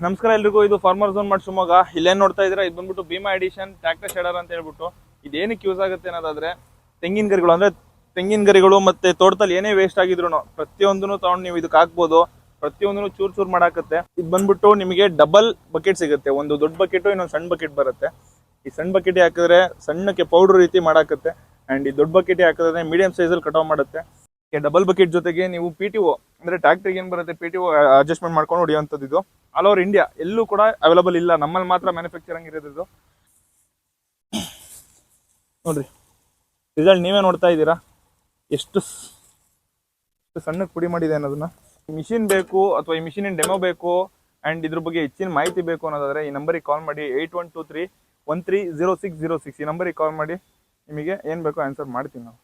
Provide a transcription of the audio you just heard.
ನಮಸ್ಕಾರ ಎಲ್ರಿಗೂ, ಇದು ಫಾರ್ಮರ್ ಝೋನ್ ಮಾಡಿ ಶಿವಮೊಗ್ಗ. ಇಲ್ಲೇನು ನೋಡ್ತಾ ಇದ್ದೀರಾ, ಇದು ಬಂದ್ಬಿಟ್ಟು ಭೀಮಾ ಎಡಿಷನ್ ಟ್ರ್ಯಾಕ್ಟರ್ ಶೆಡರ್ ಅಂತ ಹೇಳ್ಬಿಟ್ಟು. ಇದೇನಕ್ಕೆ ಯೂಸ್ ಆಗುತ್ತೆ ಅನ್ನೋದಾದ್ರೆ, ತೆಂಗಿನ ಗರಿಗಳು ಅಂದ್ರೆ ತೆಂಗಿನ ಗರಿಗಳು ಮತ್ತೆ ತೋಟದಲ್ಲಿ ಏನೇ ವೇಸ್ಟ್ ಆಗಿದ್ರು ಪ್ರತಿಯೊಂದನ್ನು ತಗೊಂಡು ನೀವು ಇದಕ್ಕೆ ಹಾಕ್ಬೋದು. ಪ್ರತಿಯೊಂದನ್ನು ಚೂರ್ ಚೂರ್ ಮಾಡಾಕತ್ತೆ. ಇದು ಬಂದ್ಬಿಟ್ಟು ನಿಮಗೆ ಡಬಲ್ ಬಕೆಟ್ ಸಿಗುತ್ತೆ. ಒಂದು ದೊಡ್ಡ ಬಕೆಟ್, ಇನ್ನೊಂದು ಸಣ್ಣ ಬಕೆಟ್ ಬರುತ್ತೆ. ಈ ಸಣ್ಣ ಬಕೆಟ್ ಹಾಕಿದ್ರೆ ಸಣ್ಣಕ್ಕೆ ಪೌಡರ್ ರೀತಿ ಮಾಡಾಕತ್ತೆ. ಅಂಡ್ ಈ ದೊಡ್ಡ ಬಕೆಟ್ ಹಾಕಿದ್ರೆ ಮೀಡಿಯಂ ಸೈಜಲ್ಲಿ ಕಟಾವ್ ಮಾಡುತ್ತೆ. ಡಬಲ್ ಬಕೆಟ್ ಜೊತೆಗೆ ನೀವು PTO ಅಂದ್ರೆ ಟ್ರ್ಯಾಕ್ಟರ್ಗೆ ಏನ್ ಬರುತ್ತೆ, PTO ಅಡ್ಜಸ್ಟ್ಮೆಂಟ್ ಮಾಡ್ಕೊಂಡು ಹೊಡಿಯುವಂಥದ್ದು. ಇದು ಆಲ್ ಓವರ್ ಇಂಡಿಯಾ ಎಲ್ಲೂ ಕೂಡ ಅವೈಲಬಲ್ ಇಲ್ಲ, ನಮ್ಮಲ್ಲಿ ಮಾತ್ರ ಮ್ಯಾನುಫ್ಯಾಕ್ಚರಿಂಗ್ ಇರೋದು. ನೋಡ್ರಿ, ರಿಸಲ್ಟ್ ನೀವೇ ನೋಡ್ತಾ ಇದ್ದೀರಾ ಎಷ್ಟು ಸಣ್ಣಕ್ಕೆ ಪುಡಿ ಮಾಡಿದೆ ಅನ್ನೋದನ್ನ. ಮಿಷಿನ್ ಬೇಕು ಅಥವಾ ಈ ಮಿಷಿನ್ ಡೆಮೋ ಬೇಕು ಅಂಡ್ ಇದ್ರ ಬಗ್ಗೆ ಹೆಚ್ಚಿನ ಮಾಹಿತಿ ಬೇಕು ಅನ್ನೋದಾದ್ರೆ ಈ ನಂಬರಿಗೆ ಕಾಲ್ ಮಾಡಿ 8123130606. ಈ ನಂಬರಿಗೆ ಕಾಲ್ ಮಾಡಿ, ನಿಮಗೆ ಏನ್ ಬೇಕೋ ಆನ್ಸರ್ ಮಾಡ್ತೀವಿ ನಾವು.